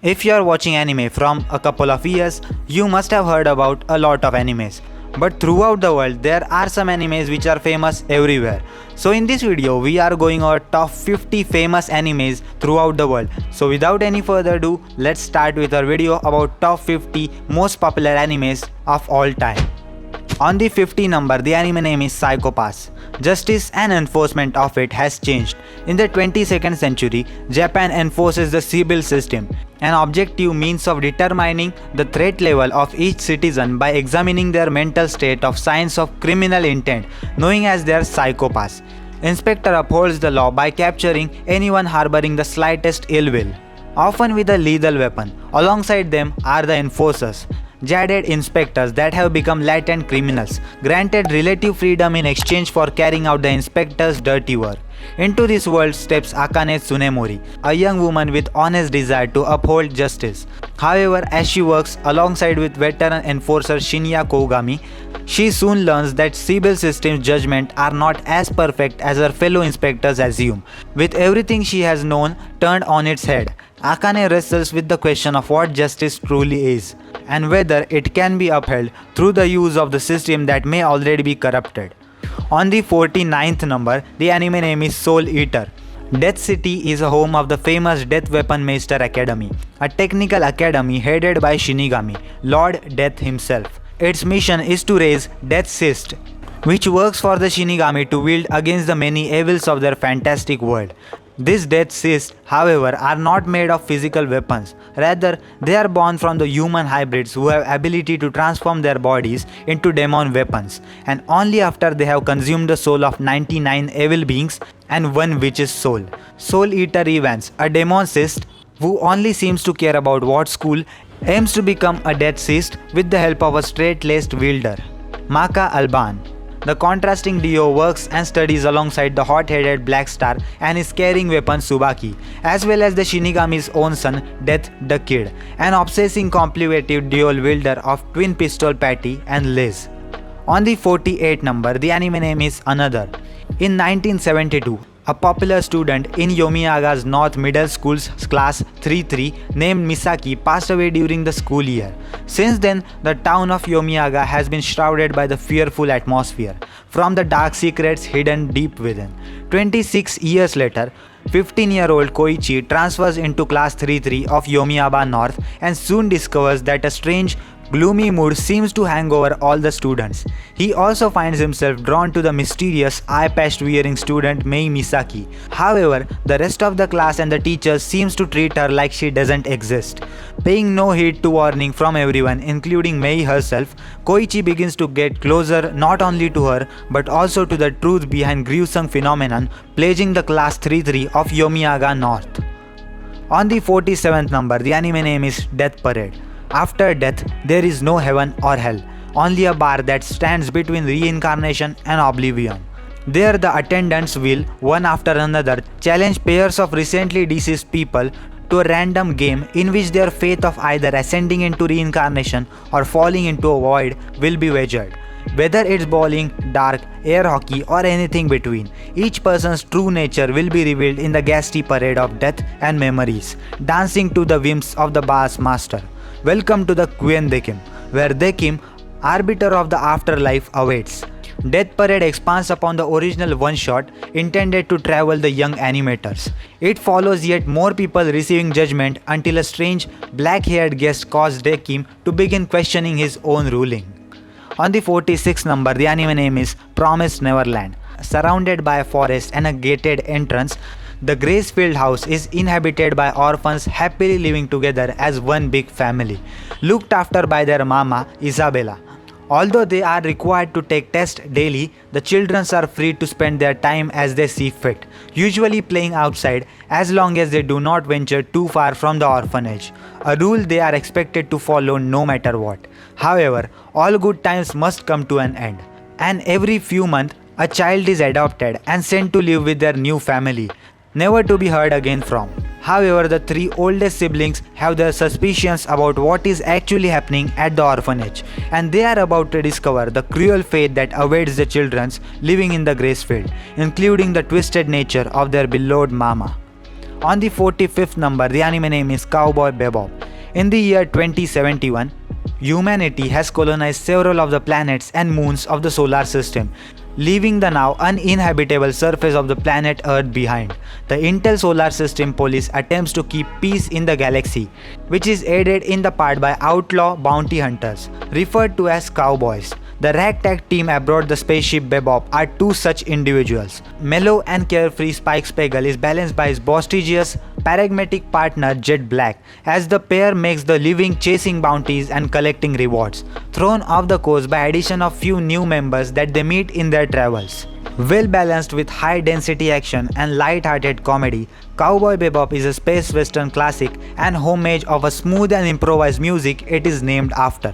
If you are watching anime from a couple of years, you must have heard about a lot of animes. But throughout the world, there are some animes which are famous everywhere. So in this video, we are going over top 50 famous animes throughout the world. So without any further ado, let's start with our video about top 50 most popular animes of all time. On the 50 number, the anime name is Psycho Pass. Justice and enforcement of it has changed. In the 22nd century, Japan enforces the Sibyl system, an objective means of determining the threat level of each citizen by examining their mental state of signs of criminal intent, known as their Psycho Pass. Inspector upholds the law by capturing anyone harboring the slightest ill will, often with a lethal weapon. Alongside them are the enforcers, jaded inspectors that have become latent criminals, granted relative freedom in exchange for carrying out the inspector's dirty work. Into this world steps Akane Tsunemori, a young woman with honest desire to uphold justice. However, as she works alongside with veteran enforcer Shinya Kogami, she soon learns that Sibyl system's judgments are not as perfect as her fellow inspectors assume. With everything she has known turned on its head, Akane wrestles with the question of what justice truly is, and whether it can be upheld through the use of the system that may already be corrupted. On the 49th number, the anime name is Soul Eater. Death City is a home of the famous Death Weapon Master Academy, a technical academy headed by Shinigami, Lord Death himself. Its mission is to raise Death's Fist, which works for the Shinigami to wield against the many evils of their fantastic world. These Death's Fist, however, are not made of physical weapons. Rather, they are born from the human hybrids who have ability to transform their bodies into demon weapons, and only after they have consumed the soul of 99 evil beings and one witch's soul. Soul Eater Evans, a demon cyst who only seems to care about what school, aims to become a Death Cyst with the help of a straight-laced wielder, Maka Alban. The contrasting duo works and studies alongside the hot-headed Black Star and his caring weapon Tsubaki, as well as the Shinigami's own son Death the Kid, an obsessing complicated dual wielder of twin pistol Patty and Liz. On the 48th number, the anime name is Another. In 1972, a popular student in Yomiyaga's North Middle School's class 3-3 named Misaki passed away during the school year. Since then, the town of Yomiyaga has been shrouded by the fearful atmosphere from the dark secrets hidden deep within. 26 years later, 15-year-old Koichi transfers into class 3-3 of Yomiyaga North and soon discovers that a strange, gloomy mood seems to hang over all the students. He also finds himself drawn to the mysterious eye-patch wearing student Mei Misaki. However, the rest of the class and the teachers seems to treat her like she doesn't exist. Paying no heed to warning from everyone, including Mei herself, Koichi begins to get closer not only to her but also to the truth behind gruesome phenomenon plaguing the class 3-3 of Yomiyaga North. On the 47th number, the anime name is Death Parade. After death, there is no heaven or hell, only a bar that stands between reincarnation and oblivion. There the attendants will, one after another, challenge pairs of recently deceased people to a random game in which their fate of either ascending into reincarnation or falling into a void will be wagered. Whether it's bowling, dark, air hockey or anything between, each person's true nature will be revealed in the ghastly parade of death and memories, dancing to the whims of the bar's master. Welcome to the Queen Dekim, where Dekim, arbiter of the afterlife, awaits. Death Parade expands upon the original one-shot intended to travel the young animators. It follows yet more people receiving judgment until a strange, black-haired guest caused Dekim to begin questioning his own ruling. On the 46th number, the anime name is Promised Neverland. Surrounded by a forest and a gated entrance, the Gracefield house is inhabited by orphans happily living together as one big family, looked after by their mama, Isabella. Although they are required to take tests daily, the children are free to spend their time as they see fit, usually playing outside as long as they do not venture too far from the orphanage, a rule they are expected to follow no matter what. However, all good times must come to an end, and every few months, a child is adopted and sent to live with their new family, never to be heard again from. However, the three oldest siblings have their suspicions about what is actually happening at the orphanage, and they are about to discover the cruel fate that awaits the children living in the Gracefield, including the twisted nature of their beloved mama. On the 45th number, the anime name is Cowboy Bebop. In the year 2071, humanity has colonized several of the planets and moons of the solar system, leaving the now uninhabitable surface of the planet Earth behind. The Intel Solar System Police attempts to keep peace in the galaxy, which is aided in the part by outlaw bounty hunters, referred to as cowboys. The ragtag team aboard the spaceship Bebop are two such individuals. Mellow and carefree Spike Spiegel is balanced by his boisterous, pragmatic partner Jet Black, as the pair makes the living chasing bounties and collecting rewards, thrown off the course by addition of few new members that they meet in their travels. Well balanced with high density action and light-hearted comedy, Cowboy Bebop is a space western classic and homage of a smooth and improvised music it is named after.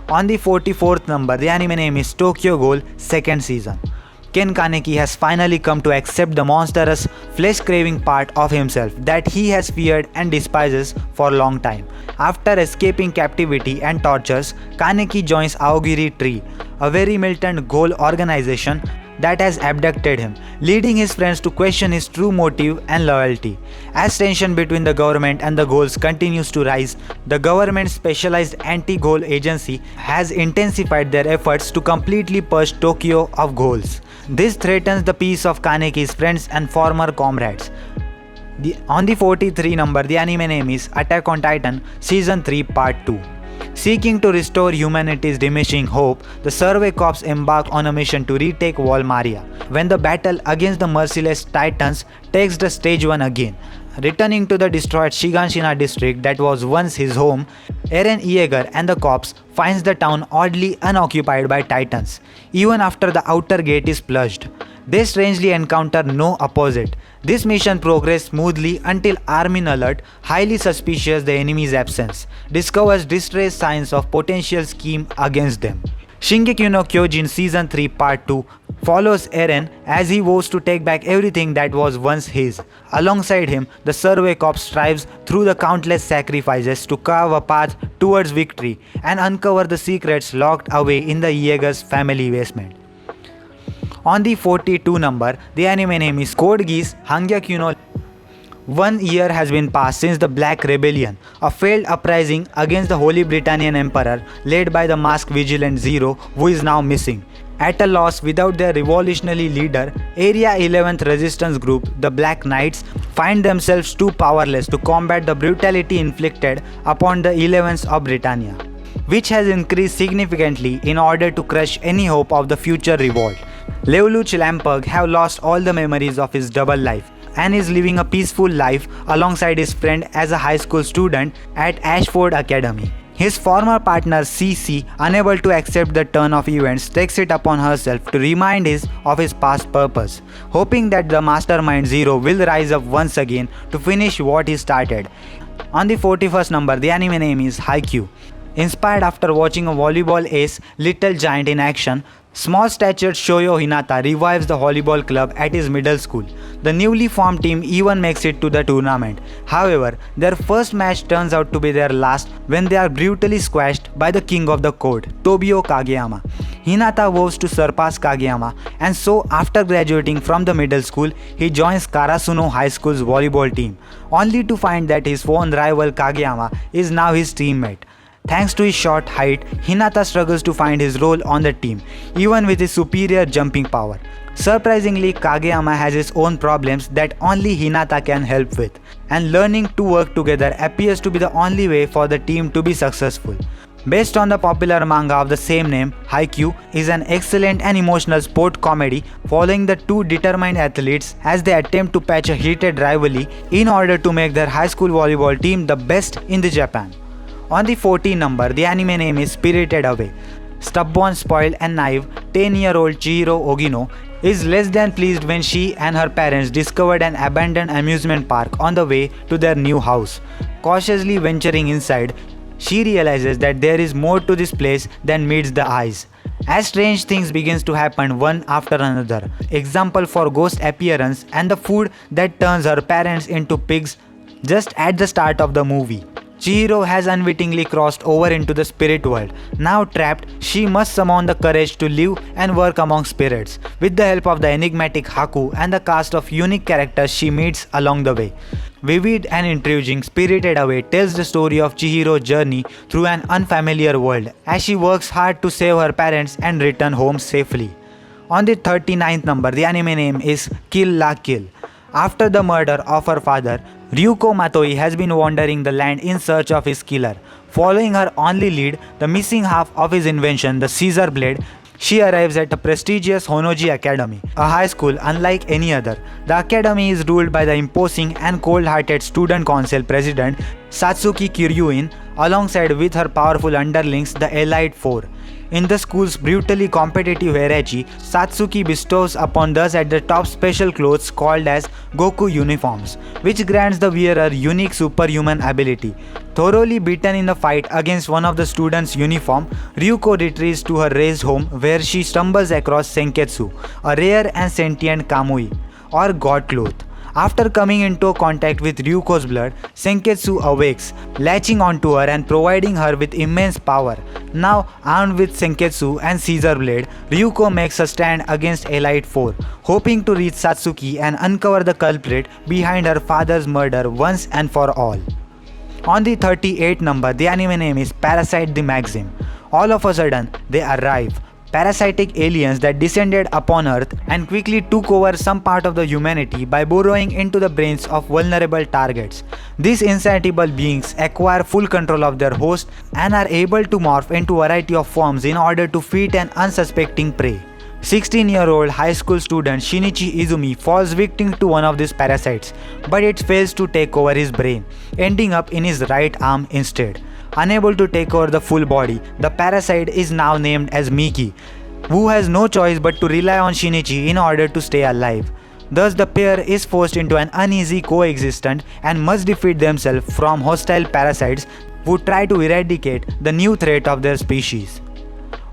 On the 44th number, the anime name is Tokyo Ghoul 2nd season. Ken Kaneki has finally come to accept the monstrous, flesh-craving part of himself that he has feared and despises for a long time. After escaping captivity and tortures, Kaneki joins Aogiri Tree, a very militant ghoul organization that has abducted him, leading his friends to question his true motive and loyalty. As tension between the government and the ghouls continues to rise, the government's specialized anti-ghoul agency has intensified their efforts to completely purge Tokyo of ghouls. This threatens the peace of Kaneki's friends and former comrades. On the 43 number, the anime name is Attack on Titan Season 3 Part 2. Seeking to restore humanity's diminishing hope, the Survey Corps embark on a mission to retake Wall Maria, when the battle against the merciless Titans takes the stage one again. Returning to the destroyed Shiganshina district that was once his home, Eren Yeager and the Corps finds the town oddly unoccupied by Titans, even after the outer gate is purged. They strangely encounter no opposite. This mission progresses smoothly until Armin Alert, highly suspicious the enemy's absence, discovers distressed signs of potential scheme against them. Shingeki No Kyojin Season 3 Part 2 follows Eren as he vows to take back everything that was once his. Alongside him, the Survey Corps strives through the countless sacrifices to carve a path towards victory and uncover the secrets locked away in the Yeager's family basement. On the 42 number, the anime name is Code Geass Hangyaku no. 1 year has been passed since the Black Rebellion, a failed uprising against the Holy Britannian Emperor led by the masked vigilant Zero, who is now missing. At a loss without their revolutionary leader, Area 11th resistance group, the Black Knights, find themselves too powerless to combat the brutality inflicted upon the 11th of Britannia, which has increased significantly in order to crush any hope of the future revolt. Lelouch Lamperg have lost all the memories of his double life and is living a peaceful life alongside his friend as a high school student at Ashford Academy. His former partner CC, unable to accept the turn of events, takes it upon herself to remind him of his past purpose, hoping that the mastermind Zero will rise up once again to finish what he started. On the 41st number, the anime name is Haikyu. Inspired after watching a volleyball ace Little Giant in action, small-statured Shoyo Hinata revives the volleyball club at his middle school. The newly formed team even makes it to the tournament. However, their first match turns out to be their last when they are brutally squashed by the king of the court, Tobio Kageyama. Hinata vows to surpass Kageyama, and so after graduating from the middle school, he joins Karasuno High School's volleyball team, only to find that his sworn rival Kageyama is now his teammate. Thanks to his short height, Hinata struggles to find his role on the team, even with his superior jumping power. Surprisingly, Kageyama has his own problems that only Hinata can help with, and learning to work together appears to be the only way for the team to be successful. Based on the popular manga of the same name, Haikyu is an excellent and emotional sport comedy following the two determined athletes as they attempt to patch a heated rivalry in order to make their high school volleyball team the best in the Japan. On the 14th number, the anime name is Spirited Away. Stubborn, spoiled and naive 10-year-old Chihiro Ogino is less than pleased when she and her parents discovered an abandoned amusement park on the way to their new house. Cautiously venturing inside, she realizes that there is more to this place than meets the eyes, as strange things begins to happen one after another. Example for ghost appearance and the food that turns her parents into pigs just at the start of the movie. Chihiro has unwittingly crossed over into the spirit world. Now trapped, she must summon the courage to live and work among spirits, with the help of the enigmatic Haku and the cast of unique characters she meets along the way. vivid and intriguing, Spirited Away tells the story of Chihiro's journey through an unfamiliar world as she works hard to save her parents and return home safely. On the 39th number, the anime name is Kill La Kill. After the murder of her father, Ryuko Matoi has been wandering the land in search of his killer. Following her only lead, the missing half of his invention, the Caesar Blade, she arrives at a prestigious Honoji Academy, a high school unlike any other. The academy is ruled by the imposing and cold-hearted student council president Satsuki Kiryuin, alongside with her powerful underlings, the Elite Four. In the school's brutally competitive hierarchy, Satsuki bestows upon those at the top special clothes called as Goku uniforms, which grants the wearer unique superhuman ability. Thoroughly beaten in the fight against one of the students' uniform, Ryuko retreats to her raised home where she stumbles across Senketsu, a rare and sentient Kamui, or god cloth. After coming into contact with Ryuko's blood, Senketsu awakes, latching onto her and providing her with immense power. Now, armed with Senketsu and Caesar Blade, Ryuko makes a stand against Elite Four, hoping to reach Satsuki and uncover the culprit behind her father's murder once and for all. On the 38th number, the anime name is Parasyte The Maxim. All of a sudden, they arrive. Parasitic aliens that descended upon Earth and quickly took over some part of the humanity by burrowing into the brains of vulnerable targets. These insatiable beings acquire full control of their host and are able to morph into a variety of forms in order to feed an unsuspecting prey. 16-year-old high school student Shinichi Izumi falls victim to one of these parasites, but it fails to take over his brain, ending up in his right arm instead. Unable to take over the full body, the parasite is now named as Miki, who has no choice but to rely on Shinichi in order to stay alive. Thus, the pair is forced into an uneasy coexistence and must defeat themselves from hostile parasites who try to eradicate the new threat of their species.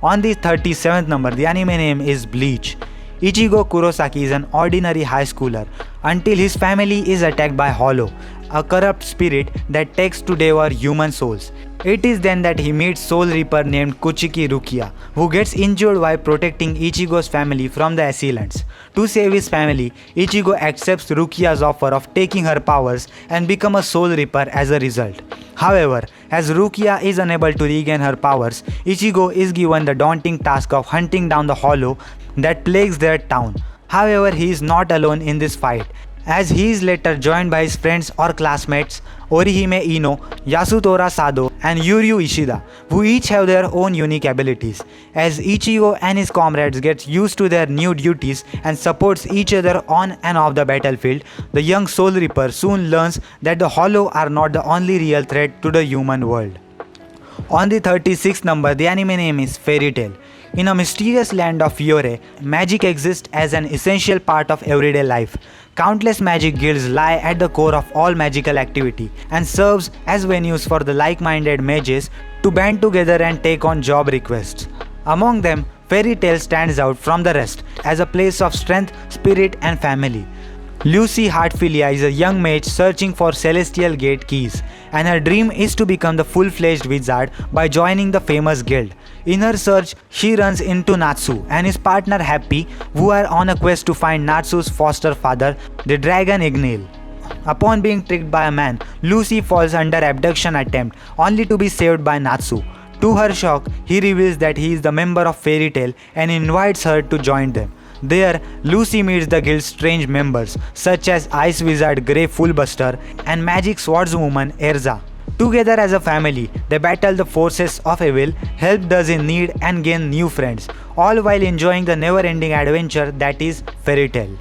On the 37th number, the anime name is Bleach. Ichigo Kurosaki is an ordinary high schooler until his family is attacked by Hollow, a corrupt spirit that takes to devour human souls. It is then that he meets Soul Reaper named Kuchiki Rukia, who gets injured while protecting Ichigo's family from the assailants. To save his family, Ichigo accepts Rukia's offer of taking her powers and become a Soul Reaper as a result. However, as Rukia is unable to regain her powers, Ichigo is given the daunting task of hunting down the Hollow that plagues their town. However, he is not alone in this fight, as he is later joined by his friends or classmates Orihime Ino, Yasutora Sado and Yuryu Ishida, who each have their own unique abilities. As Ichigo and his comrades get used to their new duties and supports each other on and off the battlefield, the young Soul Reaper soon learns that the Hollow are not the only real threat to the human world. On the 36th number, the anime name is Fairy Tail. In a mysterious land of Fiore, magic exists as an essential part of everyday life. Countless magic guilds lie at the core of all magical activity and serves as venues for the like-minded mages to band together and take on job requests. Among them, Fairy Tail stands out from the rest as a place of strength, spirit and family. Lucy Heartfilia is a young mage searching for Celestial Gate keys, and her dream is to become the full-fledged wizard by joining the famous guild. In her search, she runs into Natsu and his partner Happy, who are on a quest to find Natsu's foster father, the dragon Ignale. Upon being tricked by a man, Lucy falls under abduction attempt, only to be saved by Natsu. To her shock, he reveals that he is the member of Fairy Tail and invites her to join them. There, Lucy meets the guild's strange members, such as Ice Wizard Grey Fullbuster and Magic Swordswoman Erza. Together as a family, they battle the forces of evil, help those in need and gain new friends, all while enjoying the never-ending adventure that is Fairy Tail.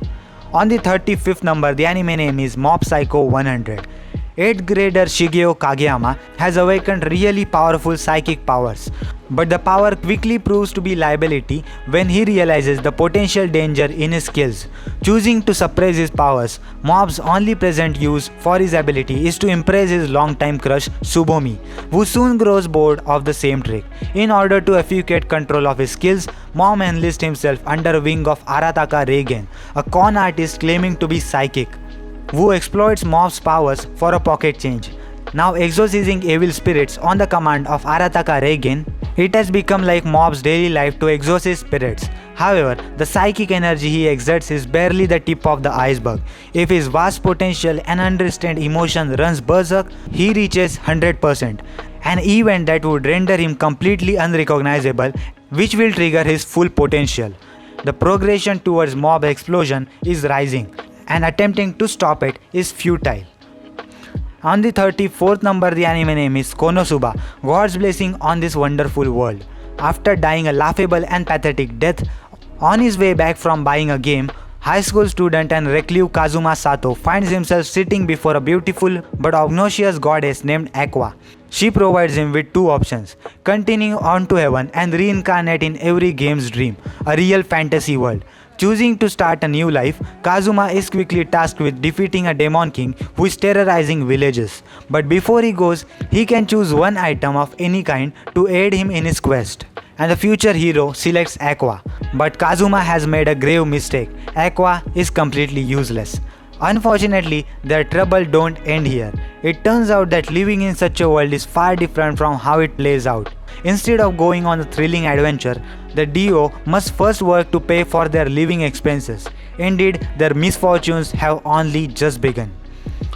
On the 35th number, the anime name is Mob Psycho 100. 8th grader Shigeo Kageyama has awakened really powerful psychic powers, but the power quickly proves to be liability when he realizes the potential danger in his skills. Choosing to suppress his powers, Mob's only present use for his ability is to impress his longtime crush Tsubomi, who soon grows bored of the same trick. In order to effectuate control of his skills, Mob enlists himself under wing of Arataka Reigen, a con artist claiming to be psychic, who exploits Mob's powers for a pocket change. Now exorcising evil spirits on the command of Arataka Reigen, it has become like Mob's daily life to exorcise spirits. However, the psychic energy he exerts is barely the tip of the iceberg. If his vast potential and unrestrained emotion runs berserk, he reaches 100%, an event that would render him completely unrecognizable, which will trigger his full potential. The progression towards mob explosion is rising, and attempting to stop it is futile. On the 34th number, the anime name is Konosuba, God's blessing on this wonderful world. After dying a laughable and pathetic death on his way back from buying a game, high school student and recluse Kazuma Sato finds himself sitting before a beautiful but obnoxious goddess named Aqua. She provides him with two options: continue on to heaven and reincarnate in every game's dream, a real fantasy world. Choosing to start a new life, Kazuma is quickly tasked with defeating a demon king who is terrorizing villages. But before he goes, he can choose one item of any kind to aid him in his quest. And the future hero selects Aqua. But Kazuma has made a grave mistake. Aqua is completely useless. Unfortunately, their trouble don't end here. It turns out that living in such a world is far different from how it plays out. Instead of going on a thrilling adventure, the duo must first work to pay for their living expenses. Indeed, their misfortunes have only just begun.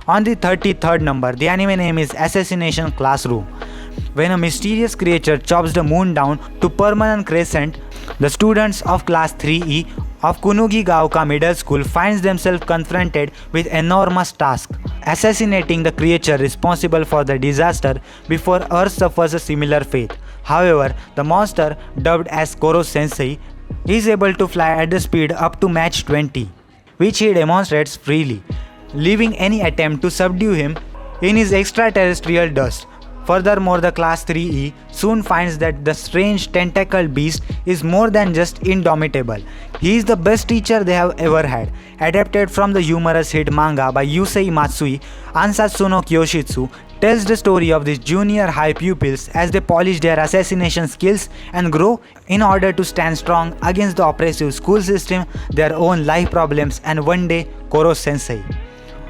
On the 33rd number, the anime name is Assassination Classroom. When a mysterious creature chops the moon down to permanent crescent, the students of class 3E of Kunugigaoka Middle School finds themselves confronted with enormous task: assassinating the creature responsible for the disaster before Earth suffers a similar fate. However, the monster, dubbed as Koro Sensei, is able to fly at the speed up to Mach 20, which he demonstrates freely, leaving any attempt to subdue him in his extraterrestrial dust. Furthermore, the class 3E soon finds that the strange tentacled beast is more than just indomitable. He is the best teacher they have ever had. Adapted from the humorous hit manga by Yusei Matsui, Ansatsu no Kyoshitsu tells the story of these junior high pupils as they polish their assassination skills and grow in order to stand strong against the oppressive school system, their own life problems, and one day Koro Sensei.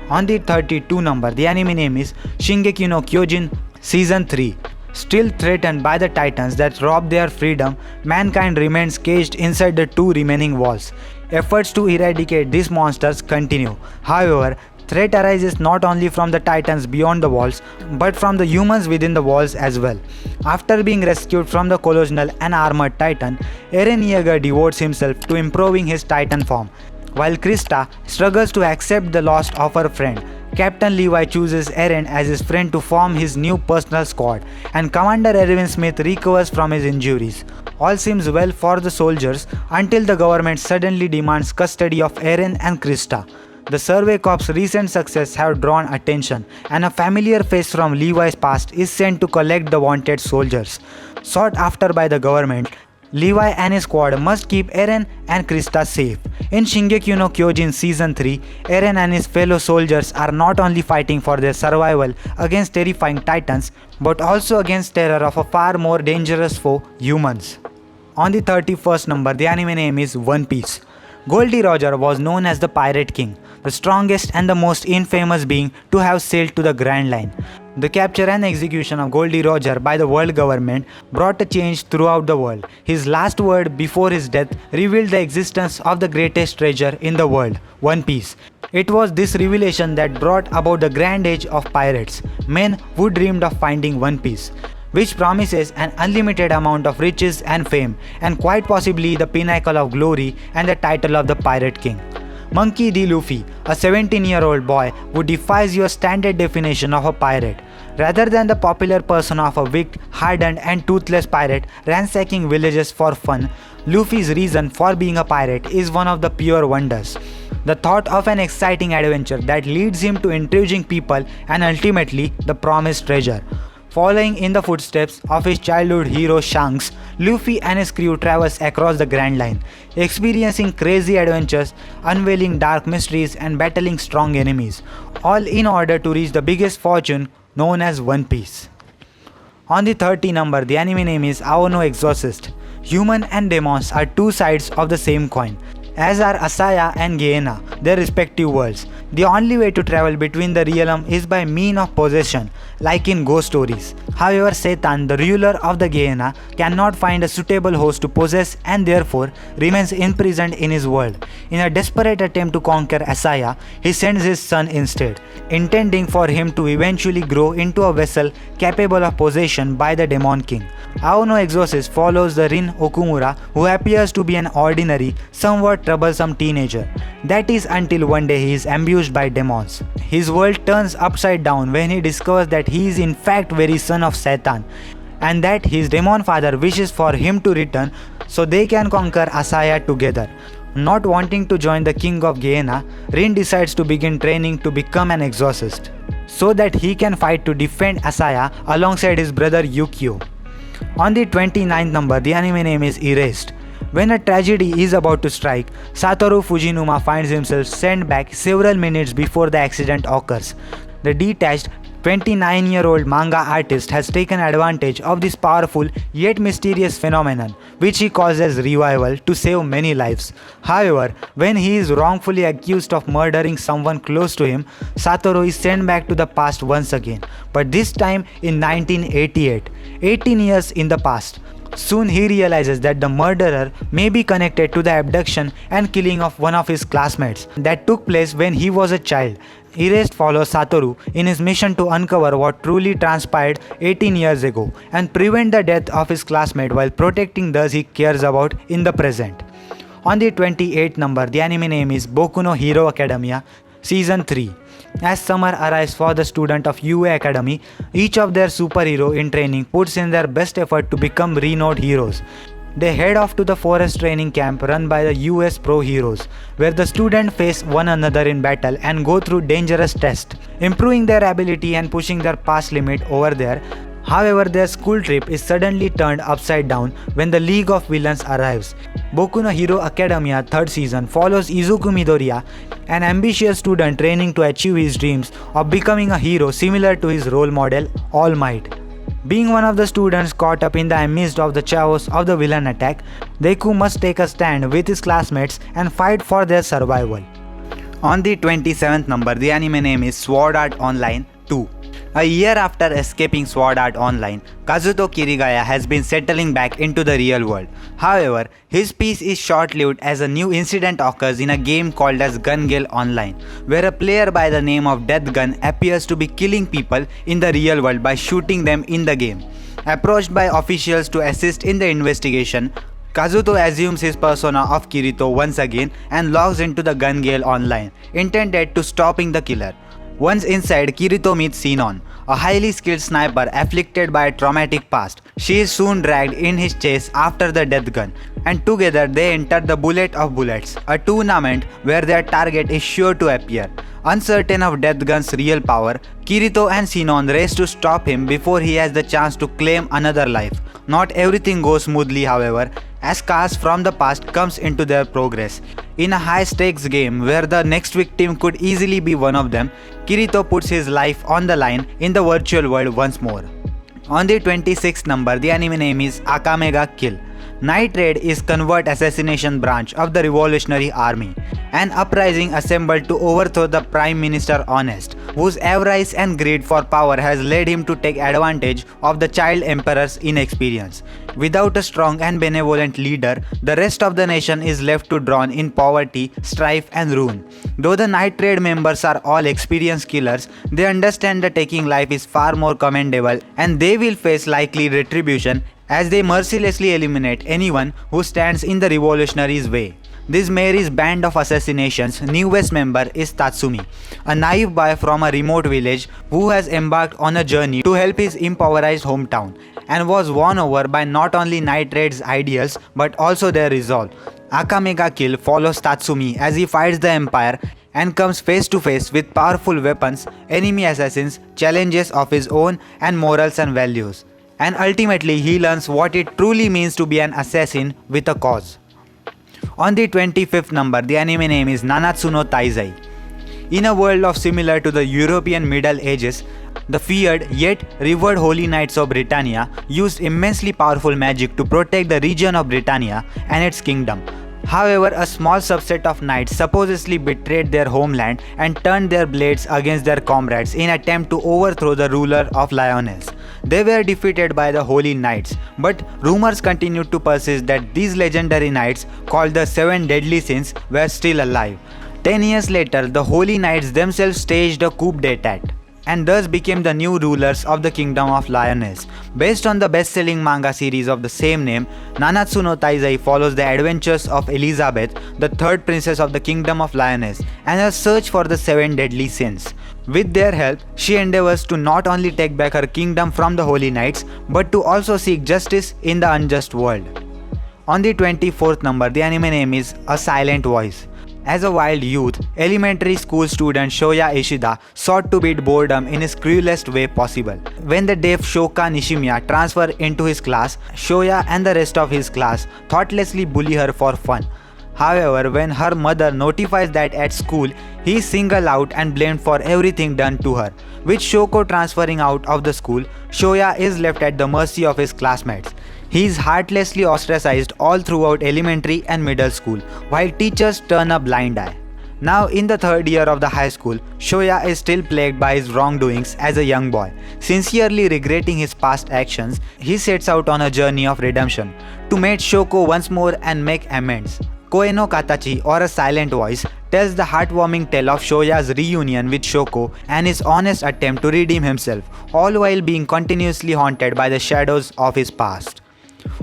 On the 32 number, the anime name is Shingeki No Kyojin Season 3. Still threatened by the titans that rob their freedom, mankind remains caged inside the two remaining walls. Efforts to eradicate these monsters continue. However, threat arises not only from the titans beyond the walls, but from the humans within the walls as well. After being rescued from the colossus and armored titan, Eren Yeager devotes himself to improving his titan form, while Krista struggles to accept the loss of her friend. Captain Levi chooses Eren as his friend to form his new personal squad, and Commander Erwin Smith recovers from his injuries. All seems well for the soldiers until the government suddenly demands custody of Eren and Krista. The Survey Corps' recent success have drawn attention, and a familiar face from Levi's past is sent to collect the wanted soldiers. Sought after by the government, Levi and his squad must keep Eren and Krista safe. In Shingeki no Kyojin Season 3, Eren and his fellow soldiers are not only fighting for their survival against terrifying titans, but also against terror of a far more dangerous foe, humans. On the 31st number, the anime name is One Piece. Goldie Roger was known as the Pirate King, the strongest and the most infamous being to have sailed to the Grand Line. The capture and execution of Goldie Roger by the world government brought a change throughout the world. His last word before his death revealed the existence of the greatest treasure in the world, One Piece. It was this revelation that brought about the grand age of pirates, men who dreamed of finding One Piece, which promises an unlimited amount of riches and fame, and quite possibly the pinnacle of glory and the title of the Pirate King. Monkey D. Luffy, a 17-year-old boy who defies your standard definition of a pirate. Rather than the popular persona of a wicked, hardened and toothless pirate ransacking villages for fun, Luffy's reason for being a pirate is one of the pure wonders. The thought of an exciting adventure that leads him to intriguing people and ultimately the promised treasure. Following in the footsteps of his childhood hero Shanks, Luffy and his crew traverse across the Grand Line, experiencing crazy adventures, unveiling dark mysteries and battling strong enemies, all in order to reach the biggest fortune known as One Piece. On the 30 number, the anime name is No Exorcist. Human and demons are two sides of the same coin, as are Asaya and Gehenna, their respective worlds. The only way to travel between the realm is by means of possession, like in ghost stories. However, Satan, the ruler of the Gehenna, cannot find a suitable host to possess and therefore remains imprisoned in his world. In a desperate attempt to conquer Asaya, he sends his son instead, intending for him to eventually grow into a vessel capable of possession by the Demon King. No Exorcist follows the Rin Okumura, who appears to be an ordinary, somewhat troublesome teenager. That is until one day he is ambushed by demons. His world turns upside down when he discovers that he is in fact very son of Satan, and that his demon father wishes for him to return so they can conquer Asaya together. Not wanting to join the king of Gehenna, Rin decides to begin training to become an exorcist, so that he can fight to defend Asaya alongside his brother Yukio. On the 29th number, the anime name is Erased. When a tragedy is about to strike, Satoru Fujinuma finds himself sent back several minutes before the accident occurs. The detached 29-year-old manga artist has taken advantage of this powerful yet mysterious phenomenon, which he calls as revival, to save many lives. However, when he is wrongfully accused of murdering someone close to him, Satoru is sent back to the past once again, but this time in 1988, 18 years in the past. Soon he realizes that the murderer may be connected to the abduction and killing of one of his classmates that took place when he was a child. Erased follows Satoru in his mission to uncover what truly transpired 18 years ago and prevent the death of his classmate while protecting those he cares about in the present. On the 28th number, the anime name is Boku no Hero Academia Season 3. As summer arrives for the student of UA Academy, each of their superhero in training puts in their best effort to become renowned heroes. They head off to the forest training camp run by the US Pro Heroes, where the students face one another in battle and go through dangerous tests, improving their ability and pushing their past limit over there. However, their school trip is suddenly turned upside down when the League of Villains arrives. Boku no Hero Academia 3rd season follows Izuku Midoriya, an ambitious student training to achieve his dreams of becoming a hero similar to his role model, All Might. Being one of the students caught up in the midst of the chaos of the villain attack, Deku must take a stand with his classmates and fight for their survival. On the 27th number, the anime name is Sword Art Online 2. A year after escaping Sword Art Online, Kazuto Kirigaya has been settling back into the real world. However, his peace is short-lived as a new incident occurs in a game called as Gun Gale Online, where a player by the name of Death Gun appears to be killing people in the real world by shooting them in the game. Approached by officials to assist in the investigation, Kazuto assumes his persona of Kirito once again and logs into the Gun Gale Online, intended to stopping the killer. Once inside, Kirito meets Sinon, a highly skilled sniper afflicted by a traumatic past. She is soon dragged in his chase after the Death Gun, and together they enter the Bullet of Bullets, a tournament where their target is sure to appear. Uncertain of Death Gun's real power, Kirito and Sinon race to stop him before he has the chance to claim another life. Not everything goes smoothly, however, as scars from the past comes into their progress. In a high-stakes game where the next victim could easily be one of them, Kirito puts his life on the line in the virtual world once more. On the 26th number, the anime name is Akame Ga Kill. Night Raid is covert assassination branch of the Revolutionary Army, an uprising assembled to overthrow the Prime Minister Honest, whose avarice and greed for power has led him to take advantage of the child emperor's inexperience. Without a strong and benevolent leader, the rest of the nation is left to drown in poverty, strife and ruin. Though the Night Raid members are all experienced killers, they understand that taking life is far more commendable and they will face likely retribution as they mercilessly eliminate anyone who stands in the revolutionaries' way. This Mary's band of assassinations' newest member is Tatsumi, a naive boy from a remote village who has embarked on a journey to help his impoverished hometown and was won over by not only Night Raid's ideals but also their resolve. Akame Ga Kill follows Tatsumi as he fights the Empire and comes face to face with powerful weapons, enemy assassins, challenges of his own and morals and values. And ultimately he learns what it truly means to be an assassin with a cause. On the 25th number, the anime name is Nanatsu no Taizai. In a world similar to the European Middle Ages, the feared yet revered Holy Knights of Britannia used immensely powerful magic to protect the region of Britannia and its kingdom. However, a small subset of knights supposedly betrayed their homeland and turned their blades against their comrades in attempt to overthrow the ruler of Lyonesse. They were defeated by the Holy Knights, but rumors continued to persist that these legendary knights, called the Seven Deadly Sins, were still alive. 10 years later, the Holy Knights themselves staged a coup d'etat and thus became the new rulers of the Kingdom of Lyonesse. Based on the best-selling manga series of the same name, Nanatsu no Taizai follows the adventures of Elizabeth, the third princess of the Kingdom of Lyonesse, and her search for the Seven Deadly Sins. With their help, she endeavors to not only take back her kingdom from the Holy Knights, but to also seek justice in the unjust world. On the 24th number, the anime name is A Silent Voice. As a wild youth, elementary school student Shoya Ishida sought to beat boredom in his cruelest way possible. When the deaf Shoka Nishimiya transferred into his class, Shoya and the rest of his class thoughtlessly bully her for fun. However, when her mother notifies that at school, he is singled out and blamed for everything done to her. With Shoko transferring out of the school, Shoya is left at the mercy of his classmates. He is heartlessly ostracized all throughout elementary and middle school, while teachers turn a blind eye. Now in the third year of the high school, Shoya is still plagued by his wrongdoings as a young boy. Sincerely regretting his past actions, he sets out on a journey of redemption to meet Shoko once more and make amends. Koe no Katachi, or A Silent Voice, tells the heartwarming tale of Shoya's reunion with Shoko and his honest attempt to redeem himself, all while being continuously haunted by the shadows of his past.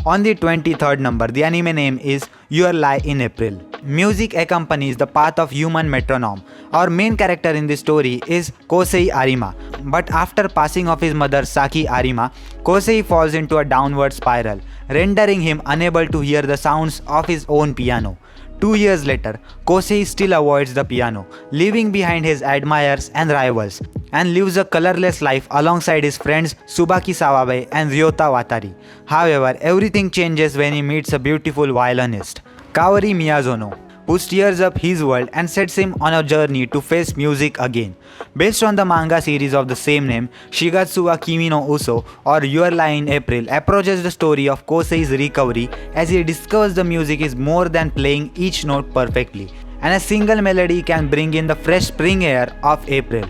On the 23rd number, the anime name is Your Lie in April. Music accompanies the path of human metronome. Our main character in this story is Kosei Arima, but after passing of his mother Saki Arima, Kosei falls into a downward spiral, rendering him unable to hear the sounds of his own piano. 2 years later, Kosei still avoids the piano, leaving behind his admirers and rivals, and lives a colorless life alongside his friends Tsubaki Sawabe and Ryota Watari. However, everything changes when he meets a beautiful violinist, Kaori Miyazono, who steers up his world and sets him on a journey to face music again. Based on the manga series of the same name, Shigatsu wa Kimi no Uso, or Your Lie in April, approaches the story of Kosei's recovery as he discovers the music is more than playing each note perfectly, and a single melody can bring in the fresh spring air of April.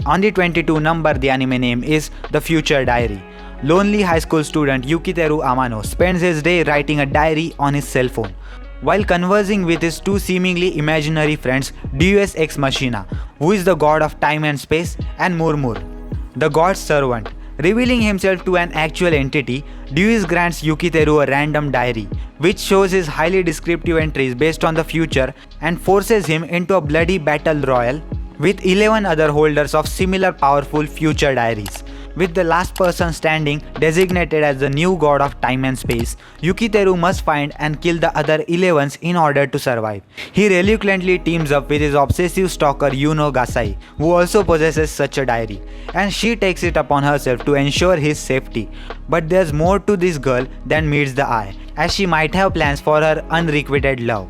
On the 22 number, the anime name is The Future Diary. Lonely high school student Yukiteru Amano spends his day writing a diary on his cell phone, while conversing with his two seemingly imaginary friends, Deus Ex Machina, who is the god of time and space, and Murmur, the god's servant. Revealing himself to an actual entity, Deus grants Yukiteru a random diary, which shows his highly descriptive entries based on the future and forces him into a bloody battle royal with 11 other holders of similar powerful future diaries. With the last person standing designated as the new god of time and space, Yukiteru must find and kill the other 11s in order to survive. He reluctantly teams up with his obsessive stalker Yuno Gasai, who also possesses such a diary, and she takes it upon herself to ensure his safety. But there's more to this girl than meets the eye, as she might have plans for her unrequited love.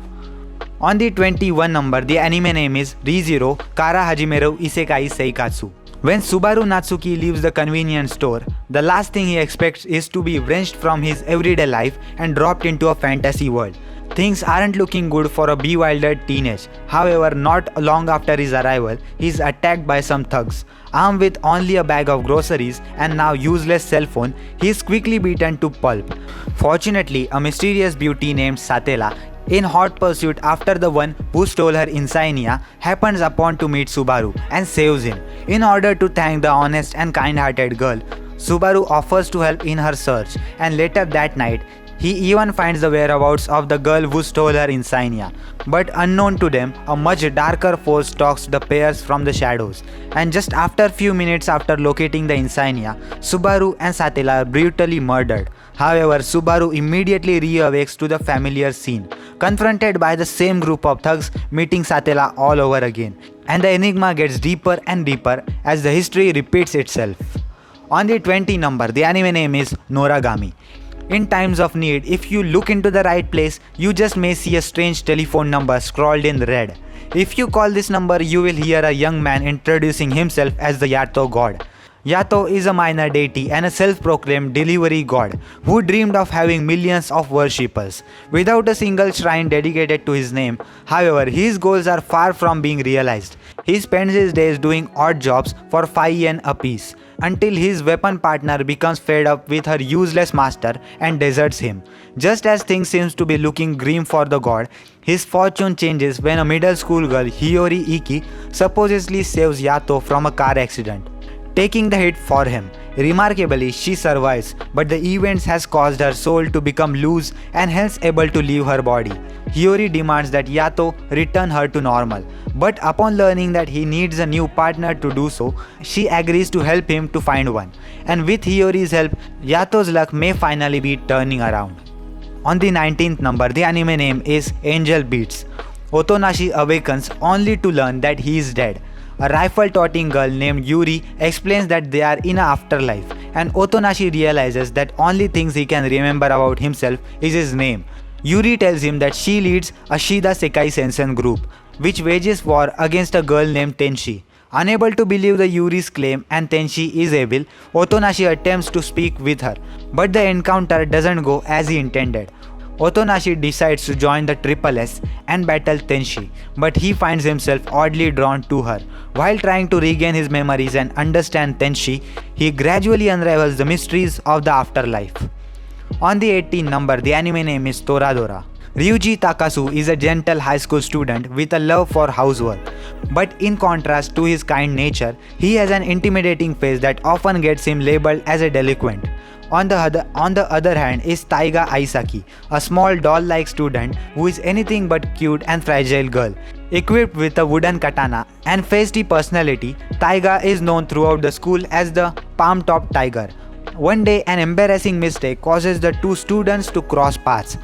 On the 21 number, the anime name is ReZero Kara Hajimeru Isekai Seikatsu. When Subaru Natsuki leaves the convenience store, the last thing he expects is to be wrenched from his everyday life and dropped into a fantasy world. Things aren't looking good for a bewildered teenage. However, not long after his arrival, he is attacked by some thugs. Armed with only a bag of groceries and now useless cell phone, he is quickly beaten to pulp. Fortunately, a mysterious beauty named Satela, in hot pursuit after the one who stole her insignia, happens upon to meet Subaru and saves him. In order to thank the honest and kind-hearted girl, Subaru offers to help in her search, and later that night, he even finds the whereabouts of the girl who stole her insignia. But unknown to them, a much darker force stalks the pairs from the shadows, and just after few minutes after locating the insignia, Subaru and Satela are brutally murdered. However, Subaru immediately reawakes to the familiar scene, confronted by the same group of thugs meeting Satela all over again, and the enigma gets deeper and deeper as the history repeats itself. On the 20 number, the anime name is Noragami. In times of need, if you look into the right place, you just may see a strange telephone number scrawled in red. If you call this number, you will hear a young man introducing himself as the Yato god. Yato is a minor deity and a self-proclaimed delivery god who dreamed of having millions of worshippers. Without a single shrine dedicated to his name, however, his goals are far from being realized. He spends his days doing odd jobs for 5 yen apiece, until his weapon partner becomes fed up with her useless master and deserts him. Just as things seems to be looking grim for the god, his fortune changes when a middle school girl, Hiyori Iki, supposedly saves Yato from a car accident, taking the hit for him. Remarkably, she survives, but the events has caused her soul to become loose and hence able to leave her body. Hiyori demands that Yato return her to normal, but upon learning that he needs a new partner to do so, she agrees to help him to find one. And with Hiyori's help, Yato's luck may finally be turning around. On the 19th number, the anime name is Angel Beats. Otonashi awakens only to learn that he is dead. A rifle-toting girl named Yuri explains that they are in an afterlife, and Otonashi realizes that only things he can remember about himself is his name. Yuri tells him that she leads a Shida Sekai Sensen group, which wages war against a girl named Tenshi. Unable to believe the Yuri's claim and Tenshi is evil, Otonashi attempts to speak with her, but the encounter doesn't go as he intended. Otonashi decides to join the Triple S and battle Tenshi, but he finds himself oddly drawn to her. While trying to regain his memories and understand Tenshi, he gradually unravels the mysteries of the afterlife. On the 18th number, the anime name is Toradora. Ryuji Takasu is a gentle high school student with a love for housework, but in contrast to his kind nature, he has an intimidating face that often gets him labeled as a delinquent. On the other hand is Taiga Aisaki, a small doll-like student who is anything but cute and fragile girl. Equipped with a wooden katana and feisty personality, Taiga is known throughout the school as the Palm Top Tiger. One day, an embarrassing mistake causes the two students to cross paths.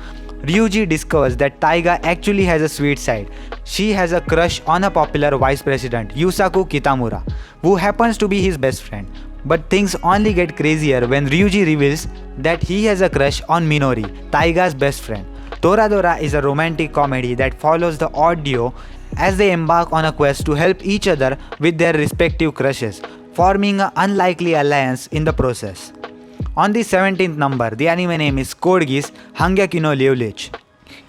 Ryuji discovers that Taiga actually has a sweet side. She has a crush on a popular vice president, Yusaku Kitamura, who happens to be his best friend. But things only get crazier when Ryuji reveals that he has a crush on Minori, Taiga's best friend. Toradora is a romantic comedy that follows the odd duo as they embark on a quest to help each other with their respective crushes, forming an unlikely alliance in the process. On the 17th number, the anime name is Code Geass Hangyaku no Lelouch.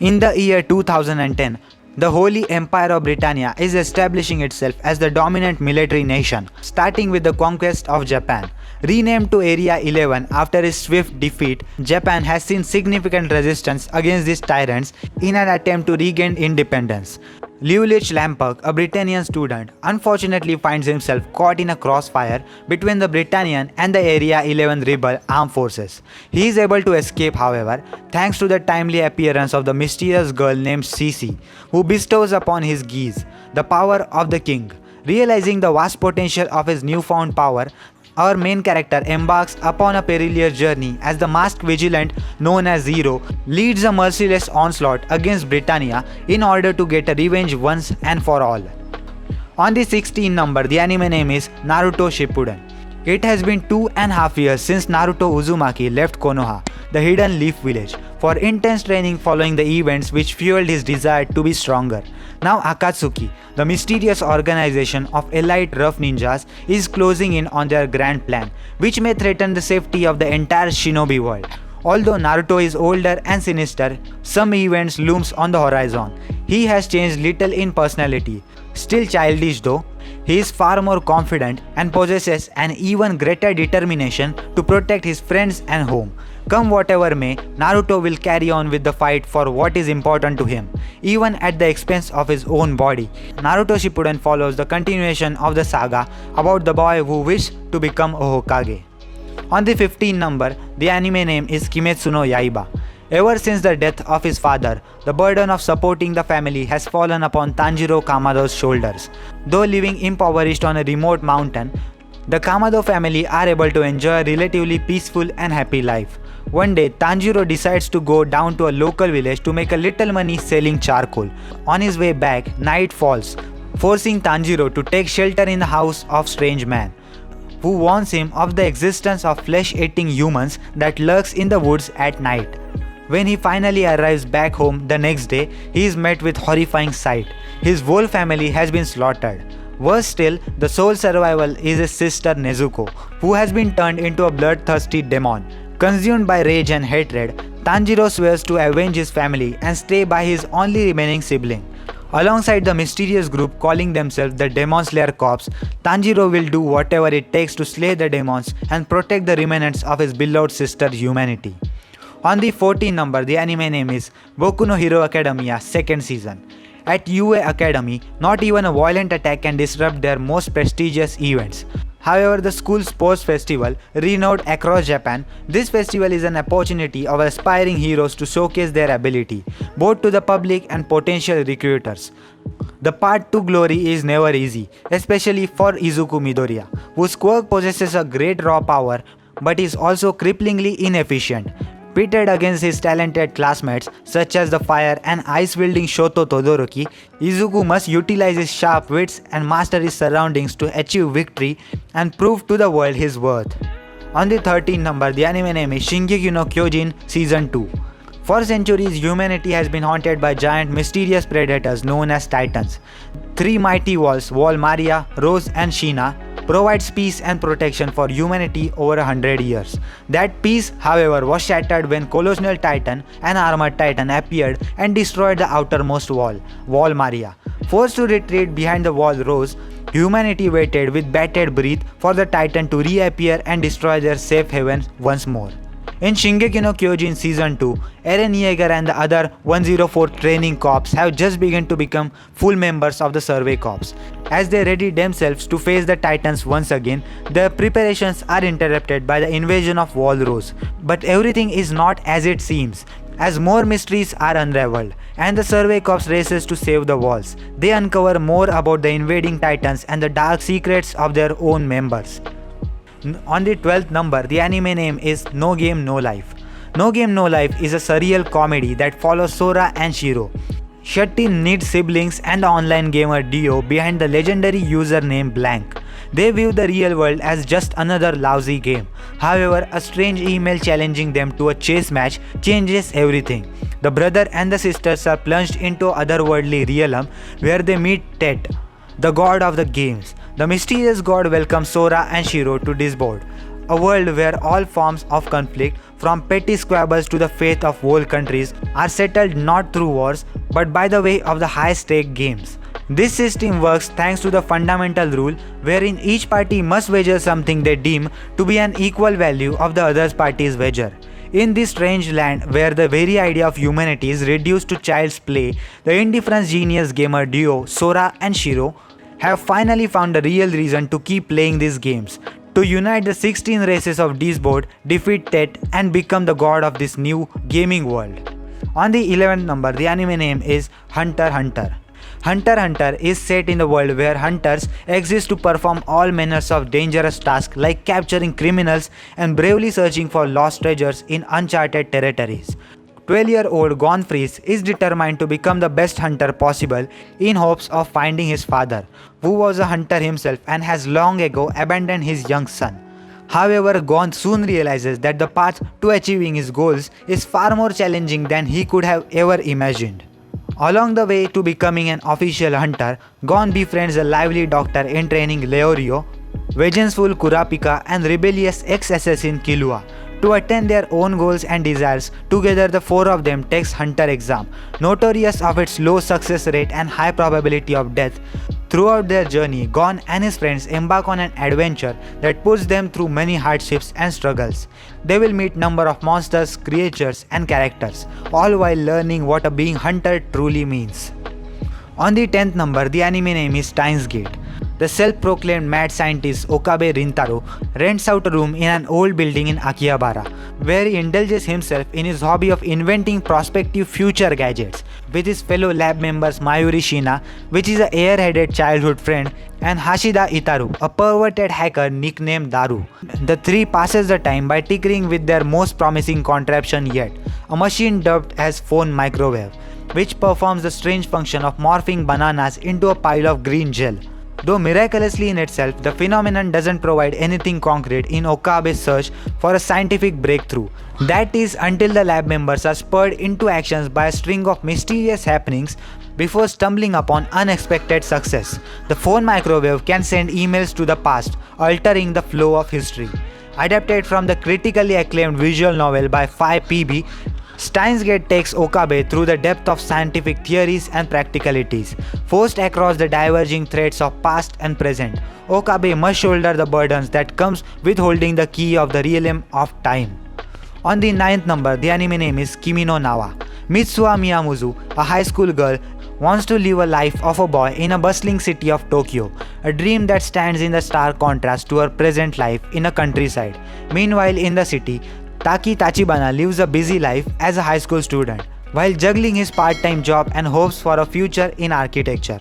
In the year 2010, the Holy Empire of Britannia is establishing itself as the dominant military nation, starting with the conquest of Japan. Renamed to Area 11 after its swift defeat, Japan has seen significant resistance against these tyrants in an attempt to regain independence. Lelouch Lamperk, a Britannian student, unfortunately finds himself caught in a crossfire between the Britannian and the Area 11 rebel armed forces. He is able to escape, however, thanks to the timely appearance of the mysterious girl named Cece, who bestows upon his Geass the power of the king. Realizing the vast potential of his newfound power, our main character embarks upon a perilous journey as the masked vigilant known as Zero leads a merciless onslaught against Britannia in order to get a revenge once and for all. On the 16th number, the anime name is Naruto Shippuden. It has been 2.5 years since Naruto Uzumaki left Konoha, the hidden leaf village, for intense training following the events which fueled his desire to be stronger. Now Akatsuki, the mysterious organization of elite rough ninjas, is closing in on their grand plan, which may threaten the safety of the entire shinobi world. Although Naruto is older and sinister, some events looms on the horizon. He has changed little in personality. Still childish though, he is far more confident and possesses an even greater determination to protect his friends and home. Come whatever may, Naruto will carry on with the fight for what is important to him, even at the expense of his own body. Naruto Shippuden follows the continuation of the saga about the boy who wished to become a Hokage. On the 15th number, the anime name is Kimetsu no Yaiba. Ever since the death of his father, the burden of supporting the family has fallen upon Tanjiro Kamado's shoulders. Though living impoverished on a remote mountain, the Kamado family are able to enjoy a relatively peaceful and happy life. One day, Tanjiro decides to go down to a local village to make a little money selling charcoal. On his way back, night falls, forcing Tanjiro to take shelter in the house of a strange man, who warns him of the existence of flesh-eating humans that lurks in the woods at night. When he finally arrives back home the next day, he is met with horrifying sight. His whole family has been slaughtered. Worse still, the sole survival is his sister Nezuko, who has been turned into a bloodthirsty demon. Consumed by rage and hatred, Tanjiro swears to avenge his family and stay by his only remaining sibling. Alongside the mysterious group calling themselves the Demon Slayer Corps, Tanjiro will do whatever it takes to slay the demons and protect the remnants of his beloved sister humanity. On the 14th number, the anime name is Boku no Hero Academia 2nd season. At UA Academy, not even a violent attack can disrupt their most prestigious events. However, the school's sports festival, renowned across Japan, this festival is an opportunity of aspiring heroes to showcase their ability, both to the public and potential recruiters. The path to glory is never easy, especially for Izuku Midoriya, whose quirk possesses a great raw power but is also cripplingly inefficient. Pitted against his talented classmates such as the fire and ice-wielding Shoto Todoroki, Izuku must utilize his sharp wits and master his surroundings to achieve victory and prove to the world his worth. On the 13th number, the anime name is Shingeki No Kyojin Season 2. For centuries, humanity has been haunted by giant mysterious predators known as Titans. Three mighty walls, Wall Maria, Rose and Sheena, provides peace and protection for humanity over 100 years. That peace, however, was shattered when Colossal Titan, an armored titan, appeared and destroyed the outermost wall, Wall Maria. Forced to retreat behind the wall Rose, humanity waited with bated breath for the titan to reappear and destroy their safe haven once more. In Shingeki no Kyojin Season 2, Eren Yeager and the other 104 training corps have just begun to become full members of the Survey Corps. As they ready themselves to face the Titans once again, their preparations are interrupted by the invasion of Wall Rose. But everything is not as it seems, as more mysteries are unraveled, and the Survey Corps races to save the walls. They uncover more about the invading Titans and the dark secrets of their own members. On the 12th number, the anime name is No Game No Life. No Game No Life is a surreal comedy that follows Sora and Shiro, 13 neat siblings and the online gamer duo behind the legendary username Blank. They view the real world as just another lousy game. However, a strange email challenging them to a chess match changes everything. The brother and the sisters are plunged into otherworldly realm where they meet Tet, the god of the games. The mysterious god welcomes Sora and Shiro to this board, a world where all forms of conflict, from petty squabbles to the fate of whole countries, are settled not through wars but by the way of the high-stake games. This system works thanks to the fundamental rule wherein each party must wager something they deem to be an equal value of the other party's wager. In this strange land where the very idea of humanity is reduced to child's play, the indifferent genius gamer duo Sora and Shiro have finally found a real reason to keep playing these games, to unite the 16 races of this board, defeat Tet and become the god of this new gaming world. On the 11th number, the anime name is Hunter x Hunter. Hunter x Hunter is set in the world where hunters exist to perform all manners of dangerous tasks like capturing criminals and bravely searching for lost treasures in uncharted territories. 12-year-old Gon Freeze is determined to become the best hunter possible in hopes of finding his father, who was a hunter himself and has long ago abandoned his young son. However, Gon soon realizes that the path to achieving his goals is far more challenging than he could have ever imagined. Along the way to becoming an official hunter, Gon befriends a lively doctor in training Leorio, vengeful Kurapika and rebellious ex-assassin Killua. To attain their own goals and desires, together the four of them takes Hunter exam, notorious of its low success rate and high probability of death. Throughout their journey, Gon and his friends embark on an adventure that puts them through many hardships and struggles. They will meet number of monsters, creatures and characters, all while learning what a being hunter truly means. On the 10th number, the anime name is Steins Gate. The self-proclaimed mad scientist Okabe Rintaro rents out a room in an old building in Akihabara, where he indulges himself in his hobby of inventing prospective future gadgets with his fellow lab members Mayuri Shina, which is a airheaded childhood friend, and Hashida Itaru, a perverted hacker nicknamed Daru. The three passes the time by tinkering with their most promising contraption yet, a machine dubbed as Phone Microwave, which performs the strange function of morphing bananas into a pile of green gel. Though miraculously in itself, the phenomenon doesn't provide anything concrete in Okabe's search for a scientific breakthrough. That is until the lab members are spurred into actions by a string of mysterious happenings before stumbling upon unexpected success. The phone microwave can send emails to the past, altering the flow of history. Adapted from the critically acclaimed visual novel by 5PB, Steins takes Okabe through the depth of scientific theories and practicalities. Forced across the diverging threads of past and present, Okabe must shoulder the burdens that comes with holding the key of the realm of time. On the 9th number, the anime name is Kimi No Nawa. Mitsuha Miyamuzu, a high school girl, wants to live a life of a boy in a bustling city of Tokyo, a dream that stands in the stark contrast to her present life in a countryside. Meanwhile, in the city, Taki Tachibana lives a busy life as a high school student, while juggling his part-time job and hopes for a future in architecture.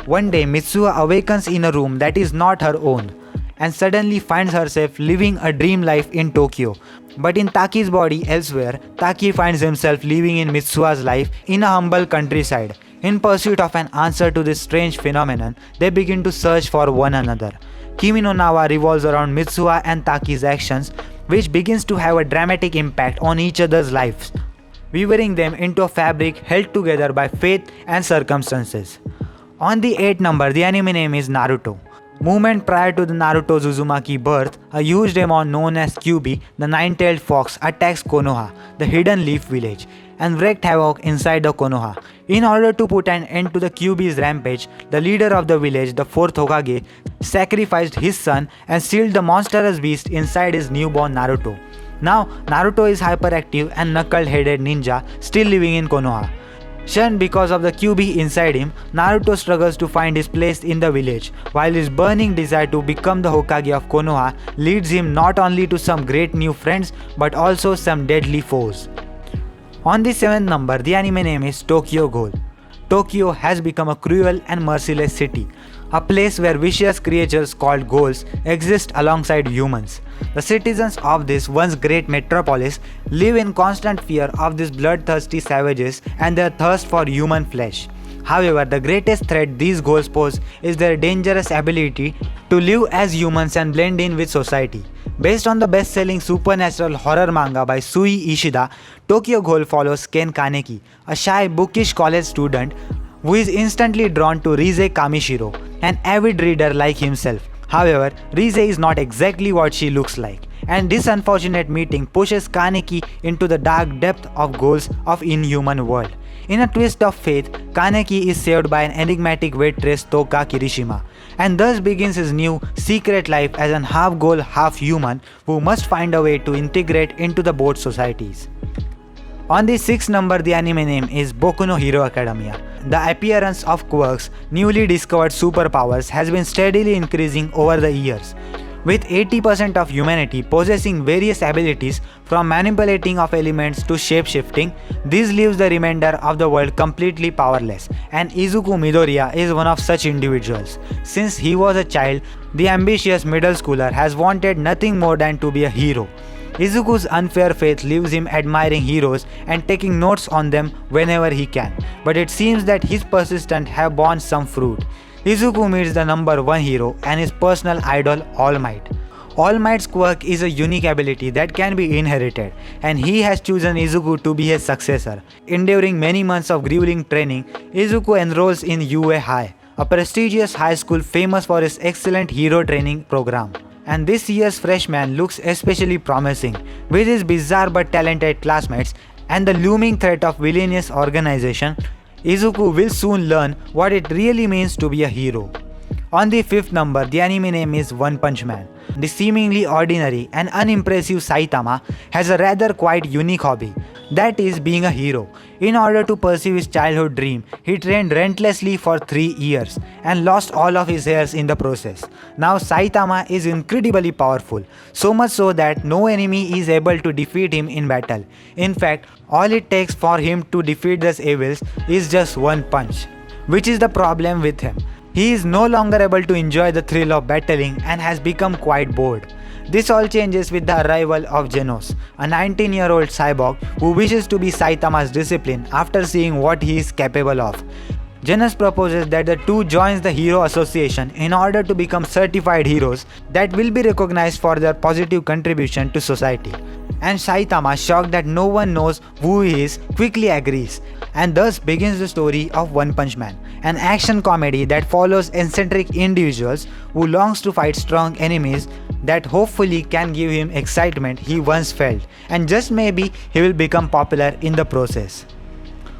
One day, Mitsuha awakens in a room that is not her own, and suddenly finds herself living a dream life in Tokyo. But in Taki's body elsewhere, Taki finds himself living in Mitsuha's life in a humble countryside. In pursuit of an answer to this strange phenomenon, they begin to search for one another. Kimi no Nawa revolves around Mitsuha and Taki's actions, which begins to have a dramatic impact on each other's lives, weaving them into a fabric held together by fate and circumstances. On the 8th number, the anime name is Naruto. Moment prior to the Naruto Uzumaki birth, a huge demon known as Kyuubi, the nine-tailed fox, attacks Konoha, the hidden leaf village, and wreaked havoc inside the Konoha. In order to put an end to the Kyuubi's rampage, the leader of the village, the 4th Hokage, sacrificed his son and sealed the monstrous beast inside his newborn Naruto. Now, Naruto is hyperactive and knuckle-headed ninja still living in Konoha. Shunned because of the Kyuubi inside him, Naruto struggles to find his place in the village, while his burning desire to become the Hokage of Konoha leads him not only to some great new friends but also some deadly foes. On the 7th number, the anime name is Tokyo Ghoul. Tokyo has become a cruel and merciless city, a place where vicious creatures called ghouls exist alongside humans. The citizens of this once great metropolis live in constant fear of these bloodthirsty savages and their thirst for human flesh. However, the greatest threat these ghouls pose is their dangerous ability to live as humans and blend in with society. Based on the best-selling supernatural horror manga by Sui Ishida, Tokyo Ghoul follows Ken Kaneki, a shy, bookish college student who is instantly drawn to Rise Kamishiro, an avid reader like himself. However, Rise is not exactly what she looks like, and this unfortunate meeting pushes Kaneki into the dark depth of ghouls of inhuman world. In a twist of fate, Kaneki is saved by an enigmatic waitress Toka Kirishima, and thus begins his new secret life as an half-ghoul, half-human who must find a way to integrate into the both societies. On the 6th number, the anime name is Boku no Hero Academia. The appearance of quirks, newly discovered superpowers, has been steadily increasing over the years, with 80% of humanity possessing various abilities from manipulating of elements to shape-shifting. This leaves the remainder of the world completely powerless, and Izuku Midoriya is one of such individuals. Since he was a child, the ambitious middle schooler has wanted nothing more than to be a hero. Izuku's unfair fate leaves him admiring heroes and taking notes on them whenever he can, but it seems that his persistence have borne some fruit. Izuku meets the number 1 hero and his personal idol, All Might. All Might's quirk is a unique ability that can be inherited, and he has chosen Izuku to be his successor. Enduring many months of grueling training, Izuku enrolls in UA High, a prestigious high school famous for its excellent hero training program. And this year's freshman looks especially promising. With his bizarre but talented classmates and the looming threat of villainous organization, Izuku will soon learn what it really means to be a hero. On the 5th number, the anime name is One Punch Man. The seemingly ordinary and unimpressive Saitama has a rather quite unique hobby, that is being a hero. In order to pursue his childhood dream, he trained relentlessly for 3 years and lost all of his hairs in the process. Now Saitama is incredibly powerful, so much so that no enemy is able to defeat him in battle. In fact, all it takes for him to defeat these evils is just one punch, which is the problem with him. He is no longer able to enjoy the thrill of battling and has become quite bored. This all changes with the arrival of Genos, a 19-year-old cyborg who wishes to be Saitama's disciple after seeing what he is capable of. Genos proposes that the two joins the Hero Association in order to become certified heroes that will be recognized for their positive contribution to society. and Saitama, shocked that no one knows who he is, quickly agrees. And thus begins the story of One Punch Man, an action comedy that follows eccentric individuals who longs to fight strong enemies that hopefully can give him excitement he once felt, and just maybe he will become popular in the process.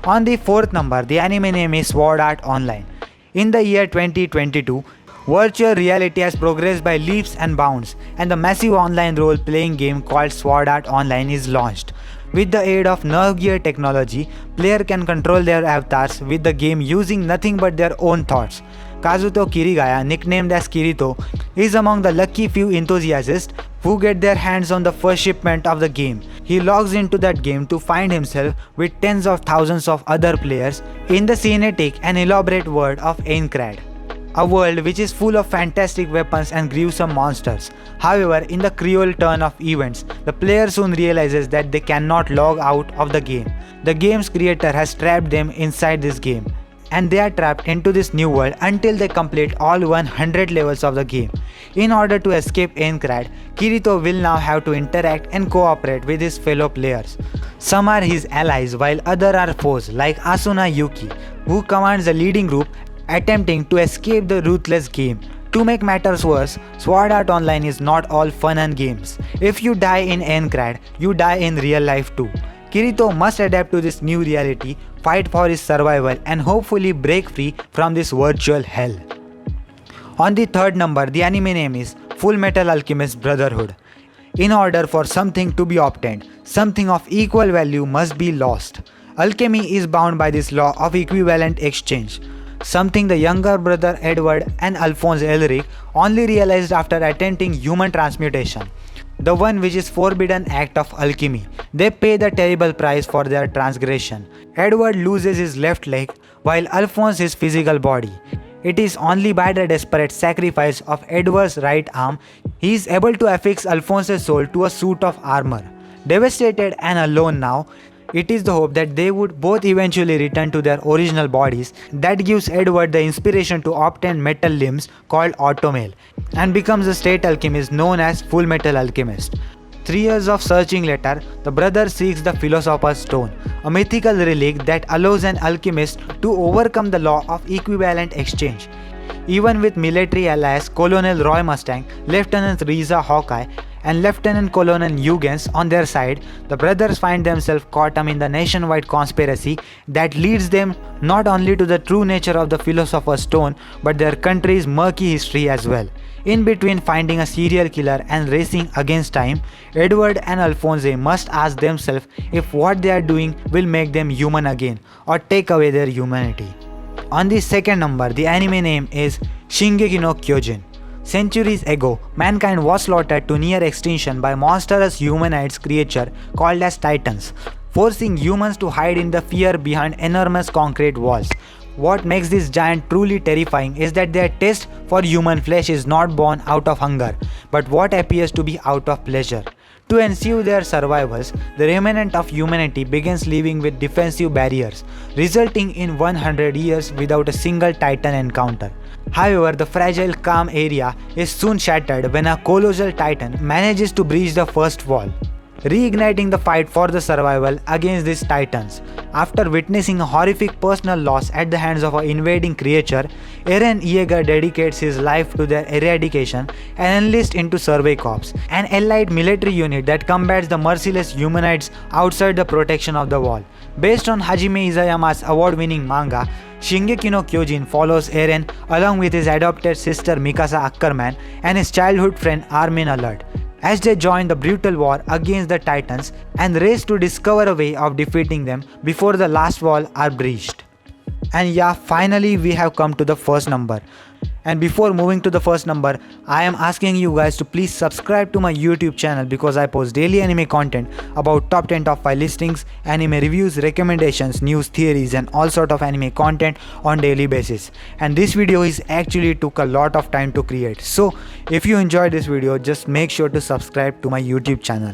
On the 4th number, the anime name is Sword Art Online. In the year 2022, virtual reality has progressed by leaps and bounds, and the massive online role-playing game called Sword Art Online is launched. With the aid of nerve gear technology, players can control their avatars with the game using nothing but their own thoughts. Kazuto Kirigaya, nicknamed as Kirito, is among the lucky few enthusiasts who get their hands on the first shipment of the game. He logs into that game to find himself with tens of thousands of other players in the cinematic and elaborate world of Aincrad, a world which is full of fantastic weapons and gruesome monsters. However, in the cruel turn of events, the player soon realizes that they cannot log out of the game. The game's creator has trapped them inside this game, and they are trapped into this new world until they complete all 100 levels of the game. In order to escape Aincrad, Kirito will now have to interact and cooperate with his fellow players. Some are his allies while others are foes, like Asuna Yuki, who commands the leading group attempting to escape the ruthless game. To make matters worse, Sword Art Online is not all fun and games. If you die in Aincrad, you die in real life too. Kirito must adapt to this new reality, fight for his survival, and hopefully break free from this virtual hell. On the 3rd number, the anime name is Fullmetal Alchemist Brotherhood. In order for something to be obtained, something of equal value must be lost. Alchemy is bound by this law of equivalent exchange, something the younger brother Edward and Alphonse Elric only realized after attempting human transmutation, the one which is forbidden act of alchemy. They pay the terrible price for their transgression. Edward loses his left leg while Alphonse his physical body. It is only by the desperate sacrifice of Edward's right arm he is able to affix Alphonse's soul to a suit of armor. Devastated and alone now, it is the hope that they would both eventually return to their original bodies that gives Edward the inspiration to obtain metal limbs called Automail and becomes the state alchemist known as Fullmetal Alchemist. 3 years of searching later, the brother seeks the Philosopher's Stone, a mythical relic that allows an alchemist to overcome the law of equivalent exchange. Even with military allies Colonel Roy Mustang, Lieutenant Riza Hawkeye, and Lieutenant Colonel Huygens on their side, the brothers find themselves caught up in the nationwide conspiracy that leads them not only to the true nature of the Philosopher's Stone but their country's murky history as well. In between finding a serial killer and racing against time, Edward and Alphonse must ask themselves if what they are doing will make them human again or take away their humanity. On the 2nd number, the anime name is Shingeki No Kyojin. Centuries ago, mankind was slaughtered to near extinction by monstrous humanoid creatures called as Titans, forcing humans to hide in the fear behind enormous concrete walls. What makes this giant truly terrifying is that their taste for human flesh is not born out of hunger, but what appears to be out of pleasure. To ensure their survivals, the remnant of humanity begins living with defensive barriers, resulting in 100 years without a single Titan encounter. However, the fragile calm area is soon shattered when a colossal Titan manages to breach the first wall, reigniting the fight for the survival against these Titans. After witnessing a horrific personal loss at the hands of an invading creature, Eren Yeager dedicates his life to their eradication and enlists into Survey Corps, an allied military unit that combats the merciless humanoids outside the protection of the wall. Based on Hajime Isayama's award-winning manga, Shingeki no Kyojin follows Eren along with his adopted sister Mikasa Ackerman and his childhood friend Armin Alert, as they join the brutal war against the Titans and race to discover a way of defeating them before the last wall are breached. And yeah, finally we have come to the first number. And before moving to the first number, I am asking you guys to please subscribe to my YouTube channel because I post daily anime content about top 10 top 5 listings, anime reviews, recommendations, news, theories and all sort of anime content on daily basis. And this video is actually took a lot of time to create. So if you enjoyed this video, just make sure to subscribe to my YouTube channel.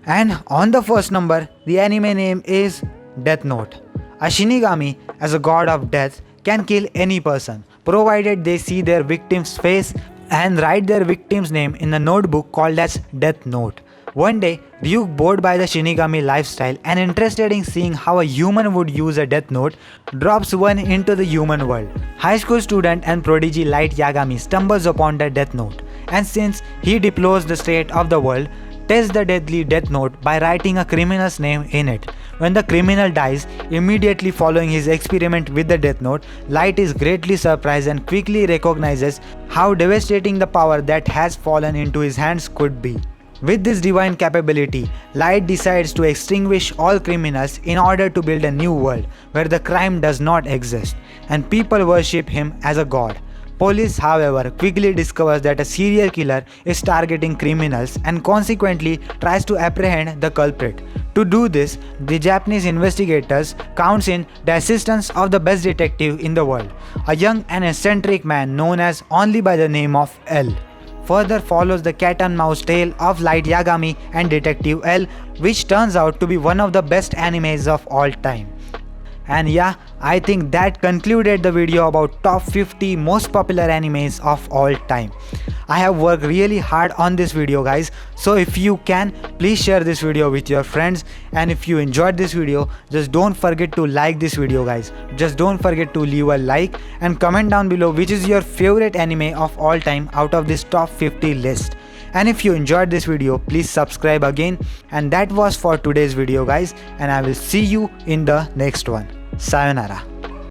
And on the first number, the anime name is Death Note. A Shinigami, as a god of death, can kill any person, provided they see their victim's face and write their victim's name in a notebook called as Death Note. One day, Ryuk, bored by the Shinigami lifestyle and interested in seeing how a human would use a death note, drops one into the human world. High school student and prodigy Light Yagami stumbles upon the death note, and since he deplores the state of the world, tests the deadly death note by writing a criminal's name in it. When the criminal dies, immediately following his experiment with the death note, Light is greatly surprised and quickly recognizes how devastating the power that has fallen into his hands could be. With this divine capability, Light decides to extinguish all criminals in order to build a new world where the crime does not exist and people worship him as a god. Police, however, quickly discovers that a serial killer is targeting criminals and consequently tries to apprehend the culprit. To do this, the Japanese investigators counts in the assistance of the best detective in the world, a young and eccentric man known as only by the name of L. Further follows the cat and mouse tale of Light Yagami and Detective L, which turns out to be one of the best animes of all time. And yeah, I think that concluded the video about top 50 most popular animes of all time. I have worked really hard on this video, guys, so if you can, please share this video with your friends, and if you enjoyed this video, just don't forget to like this video, guys. Just don't forget to leave a like and comment down below which is your favorite anime of all time out of this top 50 list. And if you enjoyed this video, please subscribe again. And that was for today's video, guys, and I will see you in the next one. Sayonara.